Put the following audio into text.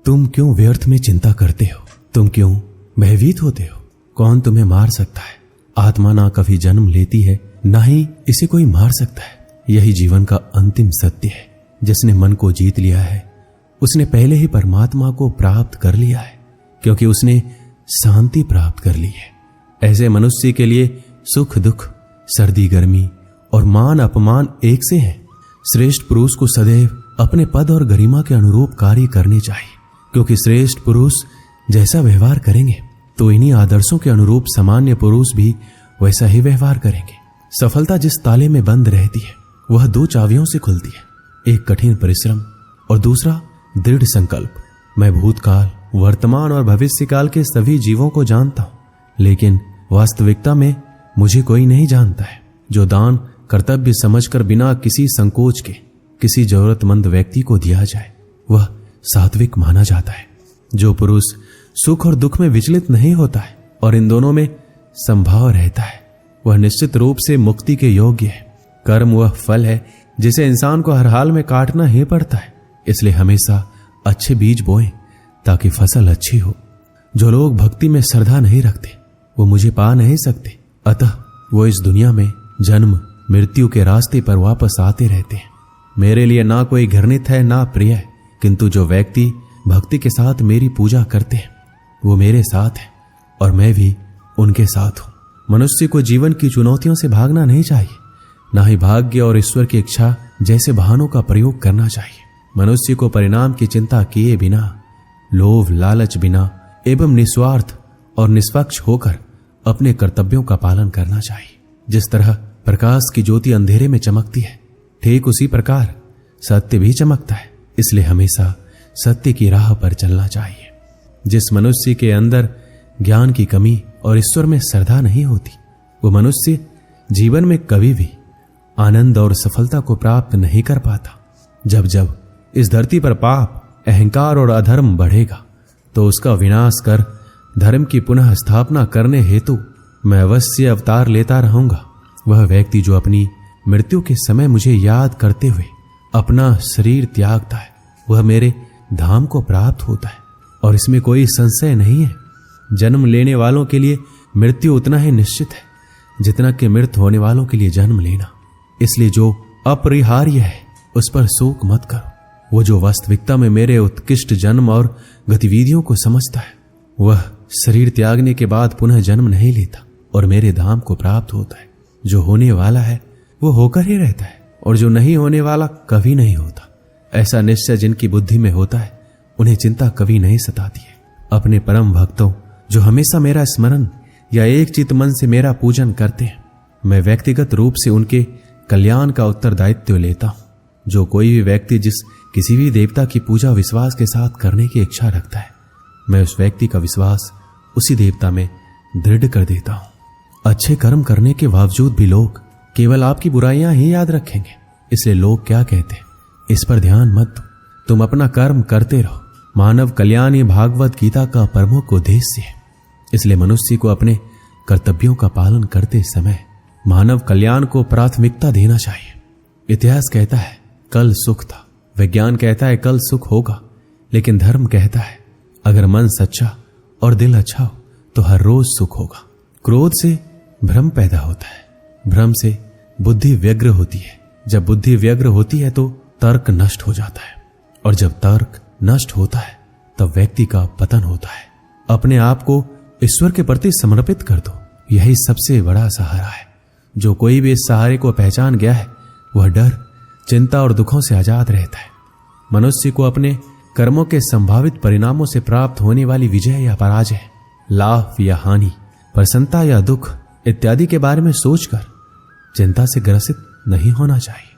तुम क्यों व्यर्थ में चिंता करते हो? तुम क्यों भयभीत होते हो? कौन तुम्हें मार सकता है? आत्मा ना कभी जन्म लेती है, ना ही इसे कोई मार सकता है। यही जीवन का अंतिम सत्य है। जिसने मन को जीत लिया है उसने पहले ही परमात्मा को प्राप्त कर लिया है, क्योंकि उसने शांति प्राप्त कर ली है। ऐसे मनुष्य के लिए सुख दुख, सर्दी गर्मी और मान अपमान एक से हैं। श्रेष्ठ पुरुष को सदैव अपने पद और गरिमा के अनुरूप कार्य करने चाहिए, क्योंकि श्रेष्ठ पुरुष जैसा व्यवहार करेंगे तो इन्हीं आदर्शों के अनुरूप सामान्य पुरुष भी वैसा ही व्यवहार करेंगे। सफलता जिस ताले में बंद रहती है वह 2 चाबियों से खुलती है, एक कठिन परिश्रम और दूसरा दृढ़ संकल्प। मैं भूतकाल, वर्तमान और भविष्यकाल के सभी जीवों को जानता हूं, लेकिन वास्तविकता में मुझे कोई नहीं जानता है। जो दान कर्तव्य समझकर बिना किसी संकोच के किसी जरूरतमंद व्यक्ति को दिया जाए वह सात्विक माना जाता है। जो पुरुष सुख और दुख में विचलित नहीं होता है और इन दोनों में संभाव रहता है वह निश्चित रूप से मुक्ति के योग्य है। कर्म वह फल है जिसे इंसान को हर हाल में काटना ही पड़ता है, इसलिए हमेशा अच्छे बीज बोएं ताकि फसल अच्छी हो। जो लोग भक्ति में श्रद्धा नहीं रखते वो मुझे पा नहीं सकते, अतः वो इस दुनिया में जन्म मृत्यु के रास्ते पर वापस आते रहते हैं। मेरे लिए ना कोई घृणित है ना प्रिय है, किंतु जो व्यक्ति भक्ति के साथ मेरी पूजा करते हैं वो मेरे साथ है और मैं भी उनके साथ हूं। मनुष्य को जीवन की चुनौतियों से भागना नहीं चाहिए, ना ही भाग्य और ईश्वर की इच्छा जैसे वाहनों का प्रयोग करना चाहिए। मनुष्य को परिणाम की चिंता किए बिना, लोभ लालच बिना एवं निस्वार्थ और निष्पक्ष होकर अपने कर्तव्यों का पालन करना चाहिए। जिस तरह प्रकाश की ज्योति अंधेरे में चमकती है, ठीक उसी प्रकार सत्य भी चमकता है, इसलिए हमेशा सत्य की राह पर चलना चाहिए। जिस मनुष्य के अंदर ज्ञान की कमी और ईश्वर में श्रद्धा नहीं होती वो मनुष्य जीवन में कभी भी आनंद और सफलता को प्राप्त नहीं कर पाता। जब जब इस धरती पर पाप, अहंकार और अधर्म बढ़ेगा तो उसका विनाश कर धर्म की पुनः स्थापना करने हेतु मैं अवश्य अवतार लेता रहूंगा। वह व्यक्ति जो अपनी मृत्यु के समय मुझे याद करते हुए अपना शरीर त्यागता है वह मेरे धाम को प्राप्त होता है और इसमें कोई संशय नहीं है। जन्म लेने वालों के लिए मृत्यु उतना ही निश्चित है जितना कि मृत होने वालों के लिए जन्म लेना। इसलिए जो अपरिहार्य है उस पर शोक मत करो। वो जो वास्तविकता में मेरे उत्कृष्ट जन्म और गतिविधियों को समझता है वह शरीर त्यागने के बाद पुनः जन्म नहीं लेता और मेरे धाम को प्राप्त होता है। जो होने वाला है वो होकर ही रहता है और जो नहीं होने वाला कभी नहीं होता। ऐसा निश्चय जिनकी बुद्धि में होता है उन्हें चिंता कभी नहीं सताती है। अपने परम भक्तों जो हमेशा मेरा स्मरण या एक चित मन से मेरा पूजन करते हैं, मैं व्यक्तिगत रूप से उनके कल्याण का उत्तरदायित्व लेता हूं। जो कोई भी व्यक्ति जिस किसी भी देवता की पूजा विश्वास के साथ करने की इच्छा रखता है, मैं उस व्यक्ति का विश्वास उसी देवता में दृढ़ कर देता हूं। अच्छे कर्म करने के बावजूद भी लोग केवल आपकी बुराइयां ही याद रखेंगे, इसलिए लोग क्या कहते हैं इस पर ध्यान मत दो। तुम अपना कर्म करते रहो। मानव कल्याण ही भागवत गीता का प्रमुख उद्देश्य है। इसलिए मनुष्य को अपने कर्तव्यों का पालन करते समय मानव कल्याण को प्राथमिकता देना चाहिए। इतिहास कहता है कल सुख था, विज्ञान कहता है कल सुख होगा, लेकिन धर्म कहता है अगर मन सच्चा और दिल अच्छा हो तो हर रोज सुख होगा। क्रोध से भ्रम पैदा होता है, भ्रम से बुद्धि व्यग्र होती है, जब बुद्धि व्यग्र होती है तो तर्क नष्ट हो जाता है और जब तर्क नष्ट होता है तब व्यक्ति का पतन होता है। अपने आप को ईश्वर के प्रति समर्पित कर दो, यही सबसे बड़ा सहारा है। जो कोई भी इस सहारे को पहचान गया है वह डर, चिंता और दुखों से आजाद रहता है। मनुष्य को अपने कर्मों के संभावित परिणामों से प्राप्त होने वाली विजय या पराजय, लाभ या हानि, प्रसन्नता या दुख इत्यादि के बारे में सोचकर चिंता से ग्रसित नहीं होना चाहिए।